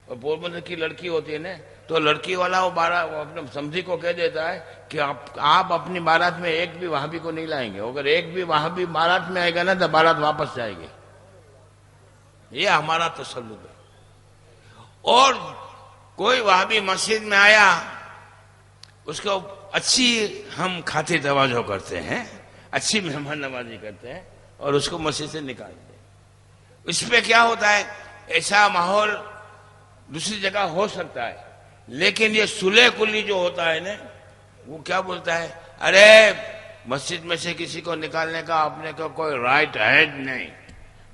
اور پوربندر کی لڑکی ہوتی ہے نا، تو لڑکی والا وہ اپنے سمجھی کو کہہ دیتا ہے کہ آپ اپنی بارات میں ایک بھی وہابی کو نہیں لائیں گے، اگر ایک بھی وہابی بارات میں آئے گا نا تو بارات واپس جائے گی. یہ ہمارا تسلط ہے. اور کوئی وہابی مسجد میں آیا، اس کو اچھی ہم کھاتے توجہ کرتے ہیں، اچھی مہمان نوازی کرتے ہیں اور اس کو مسجد سے نکالتے ہیں. اس پہ کیا ہوتا ہے، ایسا ماحول دوسری جگہ ہو سکتا ہے، لیکن یہ صلح کلی جو ہوتا ہے نا، وہ کیا بولتا ہے، ارے مسجد میں سے کسی کو نکالنے کا اپنے کو کوئی رائٹ ہے نہیں،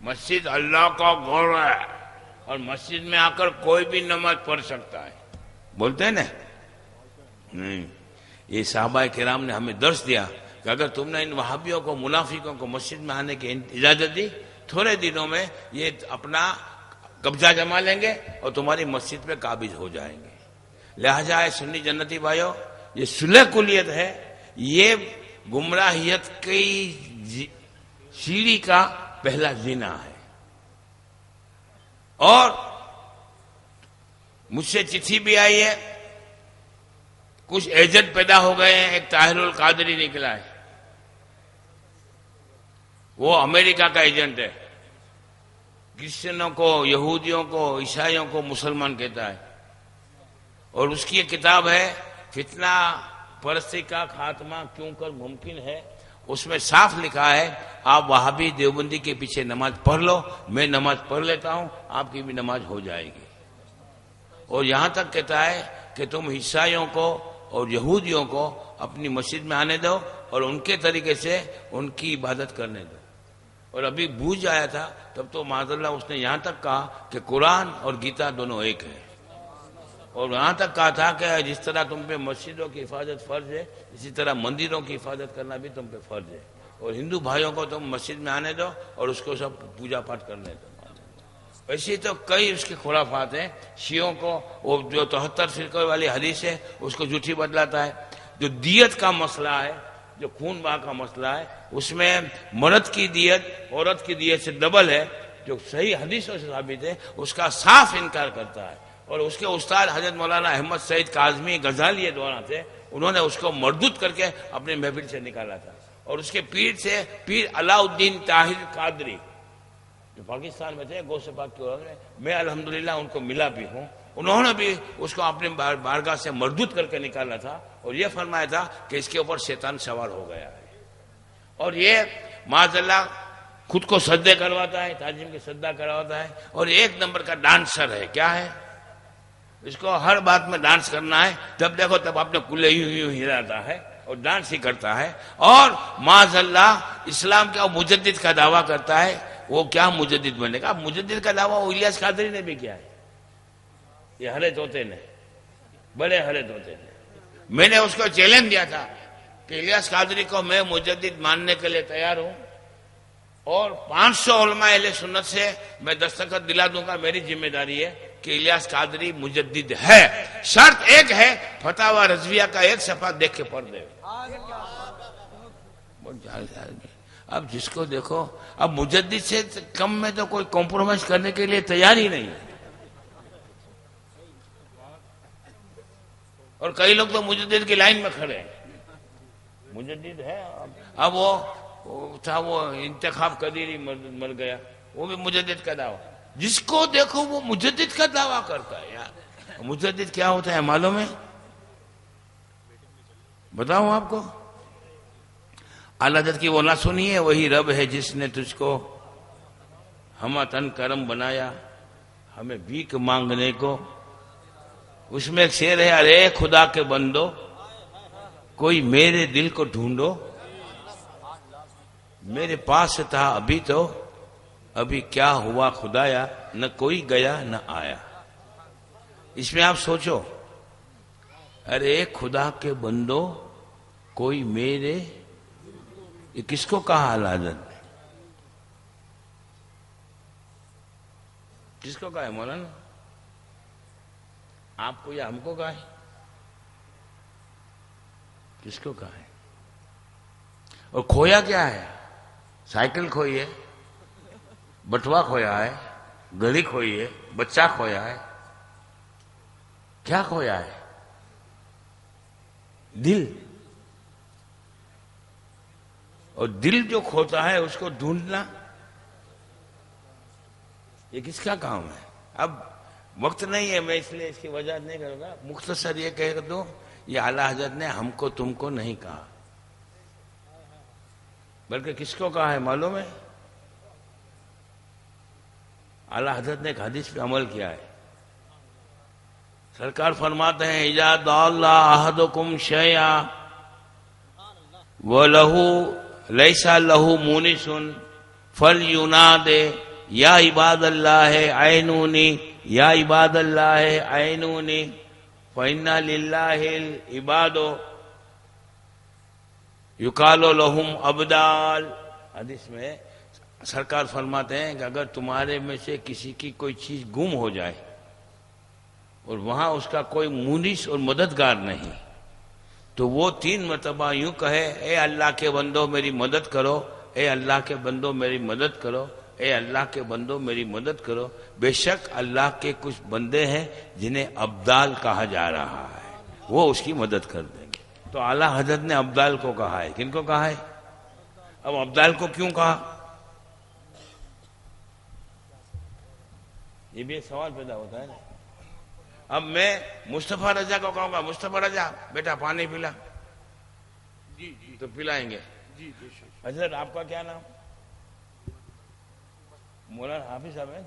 مسجد اللہ کا گھر ہے اور مسجد میں آ کر کوئی بھی نماز پڑھ سکتا ہے. بولتے ہیں نا؟ نہیں، یہ صحابہ کرام نے ہمیں درس دیا کہ اگر تم نے ان وہابیوں کو، منافقوں کو مسجد میں آنے کی اجازت دی، تھوڑے دنوں میں یہ اپنا قبضہ جما لیں گے اور تمہاری مسجد پہ قابض ہو جائیں گے. لہذا اے سنی جنتی بھائیو، یہ صلح کلیت ہے، یہ گمراہیت کی سیڑھی کا پہلا زینہ ہے. اور مجھ سے چٹھی بھی آئی ہے، کچھ ایجنٹ پیدا ہو گئے ہیں. ایک طاہر القادری نکلا ہے، وہ امریکہ کا ایجنٹ ہے، کرسچنوں کو، یہودیوں کو، عیسائیوں کو مسلمان کہتا ہے. اور اس کی ایک کتاب ہے فتنہ پرستی کا خاتمہ کیوں کر ممکن ہے. اس میں صاف لکھا ہے آپ وہابی دیوبندی کے پیچھے نماز پڑھ لو، میں نماز پڑھ لیتا ہوں، آپ کی بھی نماز ہو جائے گی. اور یہاں تک کہتا ہے کہ تم عیسائیوں کو اور یہودیوں کو اپنی مسجد میں آنے دو اور ان کے طریقے سے ان کی عبادت کرنے دو. اور ابھی بوجھ آیا تھا تب تو معاذ اللہ اس نے یہاں تک کہا کہ قرآن اور گیتا دونوں ایک ہے. اور یہاں تک کہا تھا کہ جس طرح تم پہ مسجدوں کی حفاظت فرض ہے، اسی طرح مندروں کی حفاظت کرنا بھی تم پہ فرض ہے. اور ہندو بھائیوں کو تم مسجد میں آنے دو اور اس کو سب پوجا پاٹ کرنے دو. ایسی تو کئی اس کے خرافات ہیں. شیعوں کو وہ جو 73 فرقے والی حدیث ہے اس کو جھوٹی بدلاتا ہے. جو دیت کا مسئلہ ہے، جو خون بہا کا مسئلہ ہے، اس میں مرد کی دیت عورت کی دیت سے ڈبل ہے، جو صحیح حدیثوں سے ثابت ہے، اس کا صاف انکار کرتا ہے. اور اس کے استاد حضرت مولانا احمد سعید کاظمی غزالی دوران تھے، انہوں نے اس کو مردود کر کے اپنے محفل سے نکالا تھا. اور اس کے پیر سے پیر علاء الدین طاہر قادری جو پاکستان میں تھے، غوث پاک کے عورت میں الحمدللہ ان کو ملا بھی ہوں، انہوں نے بھی اس کو اپنے بارگاہ سے مردود کر کے نکالا تھا اور یہ فرمایا تھا کہ اس کے اوپر شیطان سوار ہو گیا ہے. اور یہ معاذ اللہ خود کو سجدے کرواتا ہے، تعظیم کے سجدہ کرواتا ہے، اور ایک نمبر کا ڈانسر ہے. کیا ہے؟ اس کو ہر بات میں ڈانس کرنا ہے، جب دیکھو تب اپنے کلے یوں ہلاتا ہے اور ڈانس ہی کرتا ہے. اور معاذ اللہ اسلام کا مجدد کا دعویٰ کرتا ہے. وہ کیا مجدد بنے گا؟ مجدد کا دعویٰ وہ الیاس قادری نے بھی کیا ہے، یہ ہرے طوطے نے، بڑے ہرے طوطے نے. میں نے اس کو چیلنج دیا تھا کہ الیاس قادری کو میں مجدد ماننے کے لیے تیار ہوں اور 500 علماء اہل سنت سے میں دستخط دلا دوں گا، میری ذمہ داری ہے کہ الیاس قادری مجدد ہے. شرط ایک ہے، فتاوی رضویہ کا ایک صفحہ دیکھ کے پڑھ دے. اب جس کو دیکھو، اب مجدد سے کم میں تو کوئی کمپرومائز کرنے کے لیے تیار ہی نہیں. اور کئی لوگ تو مجدد کی لائن میں کھڑے ہیں، مجدد ہے. اب وہ تھا وہ انتخاب قدیری مر گیا، وہ بھی مجدد کا دعویٰ. جس کو دیکھو وہ مجدد کا دعویٰ کرتا ہے. یار مجدد کیا ہوتا ہے معلوم ہے؟ بتاؤں آپ کو؟ اعلی حضرت کی وہ نہ سنیے، وہی رب ہے جس نے تجھ کو ہمہ تن کرم بنایا ہمیں بھیک مانگنے کو. اس میں ایک شعر ہے، ارے خدا کے بندو کوئی میرے دل کو ڈھونڈو، میرے پاس تھا ابھی تو ابھی کیا ہوا خدایا، نہ کوئی گیا نہ آیا. اس میں آپ سوچو، ارے خدا کے بندو کوئی میرے، یہ کس کو کہا اعلی حضرت نے؟ کس کو کہا ہے مولانا؟ آپ کو یا ہم کو کہا ہے؟ کس کو کہا ہے؟ اور کھویا کیا ہے؟ سائیکل کھوئی ہے، بٹوا کھویا ہے، گھڑی کھوئی ہے، بچہ کھویا ہے. کیا کھویا ہے؟ دل. اور دل جو کھوتا ہے اس کو ڈھونڈنا یہ کس کا کام ہے؟ اب وقت نہیں ہے، میں اس لیے اس کی وجہ نہیں کروں گا. مختصر یہ کہہ دوں، یہ اعلیٰ حضرت نے ہم کو تم کو نہیں کہا، بلکہ کس کو کہا ہے معلوم ہے؟ اعلیٰ حضرت نے ایک حدیث پہ عمل کیا ہے. سرکار فرماتے ہیں اذا دعا اللہ احدکم شیئا وَلَهُ لَيْسَ لَهُ مُونِسٌ فَلْيُنَادِ یا عباد اللہ عینونی یا عباد اللہ عینونی فَإِنَّ لِلَّهِ الْعِبَادُ یقال لہم ابدال. حدیث میں سرکار فرماتے ہیں کہ اگر تمہارے میں سے کسی کی کوئی چیز گم ہو جائے اور وہاں اس کا کوئی مونس اور مددگار نہیں تو وہ 3 مرتبہ یوں کہے اے اللہ کے بندو میری مدد کرو، اے اللہ کے بندو میری مدد کرو، اے اللہ کے بندو میری مدد کرو. بے شک اللہ کے کچھ بندے ہیں جنہیں ابدال کہا جا رہا ہے، وہ اس کی مدد کر دیں گے. تو اعلیٰ حضرت نے ابدال کو کہا ہے. کن کو کہا ہے؟ اب ابدال کو کیوں کہا؟ یہ بھی ایک سوال پیدا ہوتا ہے نا. اب میں مصطفیٰ رضا کو کہوں گا مصطفیٰ رضا بیٹا پانی پلا، جی تو پلائیں گے. حضرت آپ کا کیا نام؟ مولانا حافظ صاحب ہے.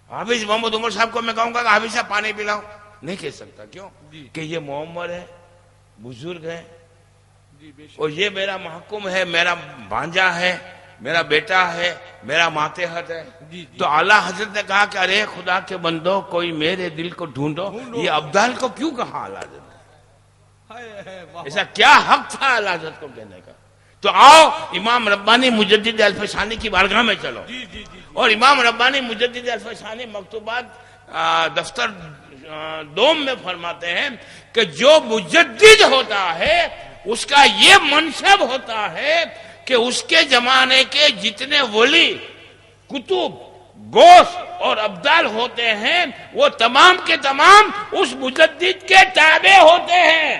حافظ محمد عمر صاحب کو میں کہوں گا کہ حافظ صاحب پانی پلاؤ، نہیں کہہ سکتا. کیوں؟ کہ یہ معمر ہے، بزرگ ہے، اور یہ میرا محکوم ہے، میرا بھانجا ہے، میرا بیٹا ہے، میرا ماتحت ہے. تو اعلیٰ حضرت نے کہا کہ ارے خدا کے بندو کوئی میرے دل کو ڈھونڈو. یہ ابدال کو کیوں کہا اعلیٰ حضرت نے؟ ایسا کیا حق تھا اعلیٰ حضرت کو کہنے کا؟ تو آؤ امام ربانی مجدد الفسانی کی بارگاہ میں چلو. اور امام ربانی مجدد الفسانی مکتوبات دفتر دوم میں فرماتے ہیں کہ جو مجدد ہوتا ہے اس کا یہ منصب ہوتا ہے کہ اس کے زمانے کے جتنے ولی، کتب، غوث اور ابدال ہوتے ہیں وہ تمام کے تمام اس مجدد کے تابع ہوتے ہیں.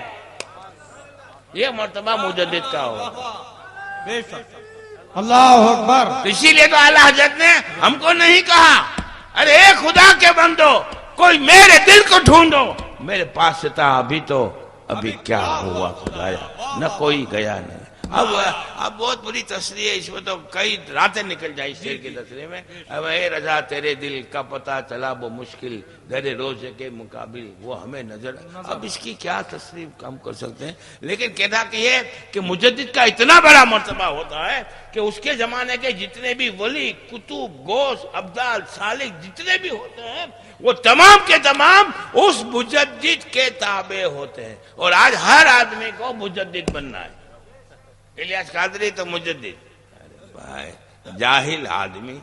یہ مرتبہ مجدد کا ہوگا. اللہ اکبر. اسی لیے تو اعلیٰ حضرت نے ہم کو نہیں کہا ارے خدا کے بندو کوئی میرے دل کو ڈھونڈو، میرے پاس سے تھا ابھی تو ابھی کیا ہوا خدایا، نہ کوئی گیا نہیں. اب بہت بری تصریح ہے، اس میں تو کئی راتیں نکل جائیں اس شعر کی تصریح میں. اب اے رضا تیرے دل کا پتہ چلا وہ مشکل در روزے کے مقابل وہ ہمیں نظر. اب اس کی کیا تصریح ہم کر سکتے ہیں؟ لیکن کہنا کہ یہ کہ مجدد کا اتنا بڑا مرتبہ ہوتا ہے کہ اس کے زمانے کے جتنے بھی ولی، کتب، غوث، ابدال، سالک جتنے بھی ہوتے ہیں وہ تمام کے تمام اس مجدد کے تابع ہوتے ہیں. اور آج ہر آدمی کو مجدد بننا ہے. الیاس قادری تو مجدد، ارے بھائی جاہل آدمی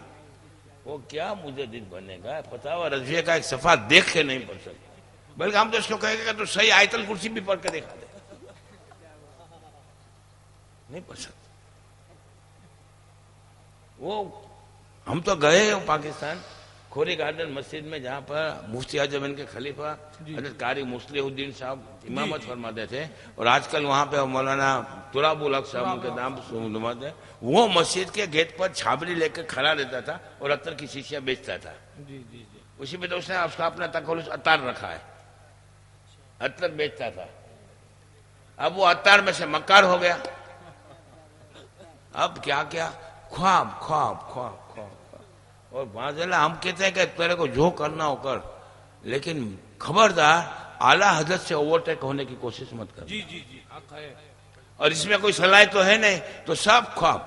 وہ کیا مجدد بنے گا؟ فتاوی رضویہ کا ایک صفحہ دیکھ کے نہیں پڑھ سکتے، بلکہ ہم تو اس کو کہیں گے کہ تو صحیح آیت الکرسی بھی پڑھ کے دکھا دے. نہیں پڑھ سکتے. وہ ہم تو گئے ہیں پاکستان کھوری گارڈن مسجد میں جہاں پر مفتی اعظم ان کے خلیفہ حضرت قاری مصلح الدین صاحب امامت فرماتے تھے، اور آج کل وہاں پہ مولانا تراب الحق صاحب ان کے نام سنواتے ہیں. وہ مسجد کے گیٹ پر چھابری لے کے کھڑا رہتا تھا اور عطر کی شیشیاں بیچتا تھا. اسی پہ تو اس نے اس کا اپنا تخلص عطار رکھا ہے، عطر بیچتا تھا. اب وہ عطار میں سے مکار ہو گیا. اب کیا کیا خواب خواب خواب خواب. اور معذاللہ ہم کہتے ہیں کہ تیرے کو جو کرنا ہو کر، لیکن خبردار اعلیٰ حضرت سے اوورٹیک ہونے کی کوشش مت کر. اور اس میں کوئی صلاحیت تو ہے نہیں، تو سب خواب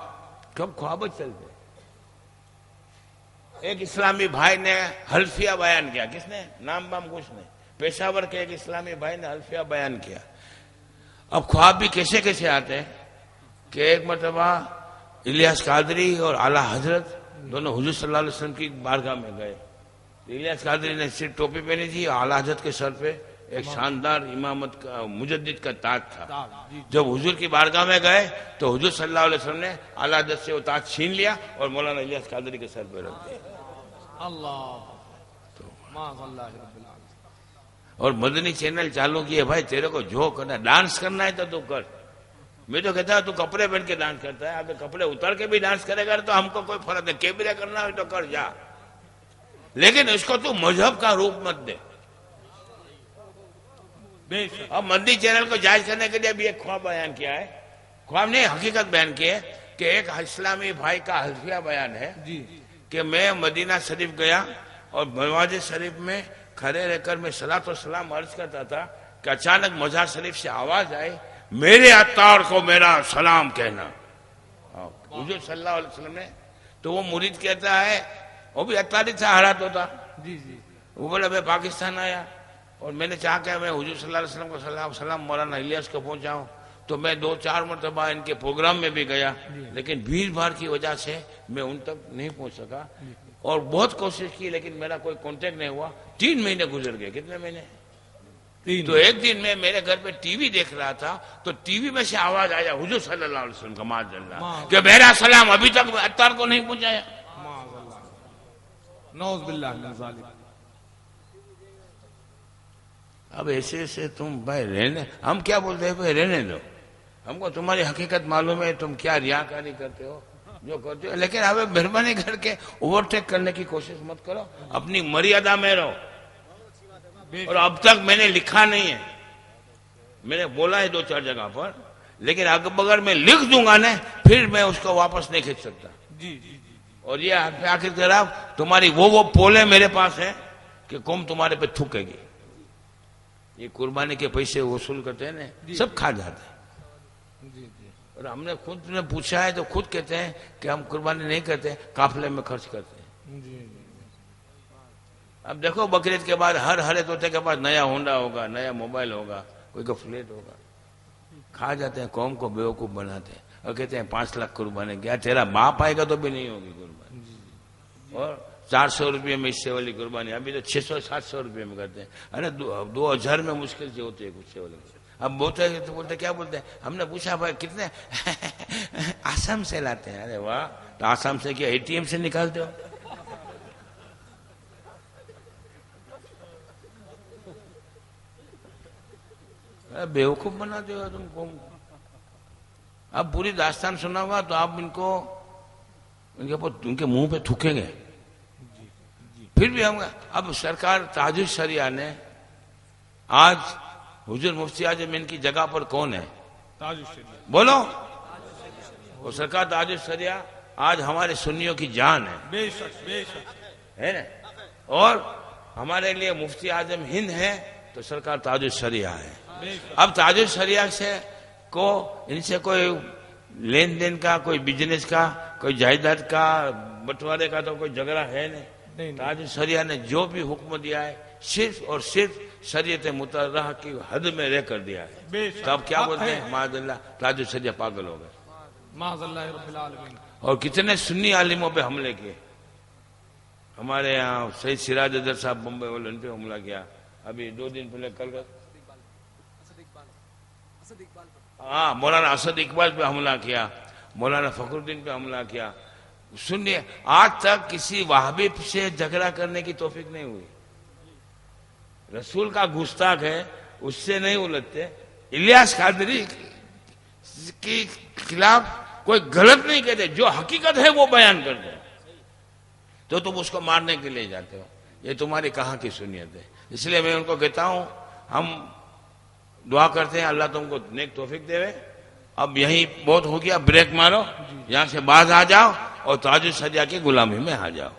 کب خواب چلتے. ایک اسلامی بھائی نے حلفیہ بیان کیا. کس نے؟ نام بام کچھ نہیں. پشاور کے ایک اسلامی بھائی نے حلفیہ بیان کیا. اب خواب بھی کیسے کیسے آتے ہیں کہ ایک مرتبہ الیاس قادری اور اعلیٰ حضرت دونوں حضور صلی اللہ علیہ وسلم کی بارگاہ میں گئے. الیاس قادری نے صرف ٹوپی پہنی تھی، اعلیٰ حضرت کے سر پہ ایک شاندار امامت کا مجدد کا تاج تھا. جب حضور کی بارگاہ میں گئے تو حضور صلی اللہ علیہ وسلم نے اعلیٰ حضرت سے وہ تاج چھین لیا اور مولانا الیاس قادری کے سر پہ رکھ دیا. اور مدنی چینل چالو کیے. بھائی تیرے کو جو کرنا ہے, ڈانس کرنا ہے تو کر. میں تو کہتا ہوں تو کپڑے پہن کے ڈانس کرتا ہے, اگر کپڑے اتر کے بھی ڈانس کرے گا تو ہم کو کوئی فرق نہیں. کیمرے کرنا ہو تو کر جا, لیکن اس کو تو مذہب کا روپ مت دے. اب مدنی چینل کو جائز کرنے کے لیے بھی ایک خواب بیان کیا ہے, خواب نہیں حقیقت بیان کی ہے کہ ایک اسلامی بھائی کا حلفیہ بیان ہے کہ میں مدینہ شریف گیا اور دروازے شریف میں کھڑے رہ کر میں صلاۃ و سلام عرض کرتا تھا کہ اچانک مزار شریف سے آواز آئی, میرے عطار کو میرا سلام کہنا. حضور صلی اللہ علیہ وسلم نے تو وہ مرید کہتا ہے, وہ بھی عطاری تھا, حالات ہوتا, وہ بولا میں پاکستان آیا اور میں نے چاہا کہ میں حضور صلی اللہ علیہ وسلم کو سلام مولانا الیاس کو پہنچاؤں, تو میں 2-4 مرتبہ ان کے پروگرام میں بھی گیا, لیکن بھیڑ بھاڑ کی وجہ سے میں ان تک نہیں پہنچ سکا, اور بہت کوشش کی لیکن میرا کوئی کانٹیکٹ نہیں ہوا. 3 مہینے گزر گئے. کتنے مہینے؟ تو ایک دن میں میرے گھر پہ ٹی وی دیکھ رہا تھا, تو ٹی وی میں سے آواز آیا حضور صلی اللہ علیہ وسلم کا معاذ اللہ کہ میرا سلام ابھی تک عطار کو نہیں پہنچایا. نعوذ باللہ من ذالک. اب ایسے تم بھائی رہنے, ہم کیا بولتے ہیں بھائی رہنے دو, ہم کو تمہاری حقیقت معلوم ہے, تم کیا ریاکاری کرتے ہو جو کرتے ہو, لیکن اب مہربانی کر کے اوورٹیک کرنے کی کوشش مت کرو, اپنی مریادہ میں رہو. اور اب تک میں نے لکھا نہیں ہے, میں نے بولا ہے 2-4 جگہ پر, لیکن اگر میں لکھ دوں گا نا پھر میں اس کو واپس نہیں کھینچ سکتا. اور یہ آخر طرف تمہاری وہ پولے میرے پاس ہیں کہ قوم تمہارے پہ تھوکے گی. یہ قربانی کے پیسے وصول کرتے ہیں نا, سب کھا جاتے ہیں. اور ہم نے خود نے پوچھا ہے تو خود کہتے ہیں کہ ہم قربانی نہیں کرتے, قافلے میں خرچ کرتے ہیں. اب دیکھو بقرعید کے بعد ہر ہرے طوطے کے پاس نیا ہونڈا ہوگا, نیا موبائل ہوگا, کوئی کا فلیٹ ہوگا. کھا جاتے ہیں, قوم کو بیوقوف بناتے ہیں اور کہتے ہیں 5 لاکھ قربانی. کیا تیرا باپ آئے گا تو بھی نہیں ہوگی قربانی. اور 400 روپے میں اس سے والی قربانی, ابھی تو 600-700 روپے میں کرتے ہیں. ارے 2000 میں مشکل سے ہوتی ہے کچھ سے والی. اب بولتے کیا بولتے ہیں, ہم نے پوچھا بھائی کتنے, آسام سے لاتے ہیں. ارے واہ, تو آسام سے کیا ATM سے نکالتے ہو؟ بیوقوف بناتے ہو تم کو. اب پوری داستان سنا ہوگا تو آپ ان کے منہ پہ تھوکیں گے. پھر بھی ہم اب سرکار تاج الشریعہ نے آج حضور مفتی اعظم ان کی جگہ پر کون ہے؟ بولو. وہ سرکار تاج الشریعہ آج ہمارے سنیوں کی جان ہے. بے شک بے شک ہے نا. اور ہمارے لیے مفتی اعظم ہند ہے تو سرکار تاج الشریعہ ہے. اب تاج الشریعہ سے کو ان سے کوئی لین دین کا, کوئی بزنس کا, کوئی جائیداد کا بٹوارے کا تو کوئی جھگڑا ہے نہیں. تاج الشریعہ نے جو بھی حکم دیا ہے صرف اور صرف شریعت مطہرہ کی حد میں رہ کر دیا ہے. تو اب کیا بولتے ہیں, معاذ اللہ تاج الشریعہ پاگل ہو گئے. معاذ اللہ رب العالمین. اور کتنے سنی عالموں پہ حملے کیے. ہمارے یہاں سید سراج اظہر صاحب بمبئی والے, ان پہ حملہ کیا. ابھی 2 دن پہلے کل کا ہاں مولانا اسد اقبال پہ حملہ کیا, مولانا فخر الدین پہ حملہ کیا. سنیے, آج تک کسی وہابی سے جھگڑا کرنے کی توفیق نہیں ہوئی. رسول کا گستاخ ہے, اس سے نہیں الجھتے. الیاس قادری کے خلاف کوئی غلط نہیں کہتے, جو حقیقت ہے وہ بیان کرتے ہیں, تو تم اس کو مارنے کے لیے جاتے ہو. یہ تمہاری کہاں کی سنیت ہے. اس لیے میں ان کو کہتا ہوں, ہم دعا کرتے ہیں اللہ تم کو نیک توفیق دے. اب یہی بہت ہو گیا, بریک مارو, یہاں سے باز آ جاؤ اور تاج الشریعہ کی غلامی میں آ جاؤ.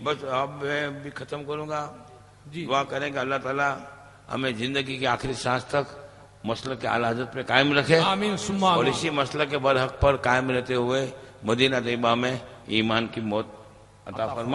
بس اب میں بھی ختم کروں گا. دعا کریں کہ اللہ تعالیٰ ہمیں زندگی کی آخری سانس تک مسلک کے اعلیٰ حضرت پہ قائم رکھے, اور اسی مسلک کے برحق پر قائم رہتے ہوئے مدینہ طیبہ میں ایمان کی موت عطا فرمائے.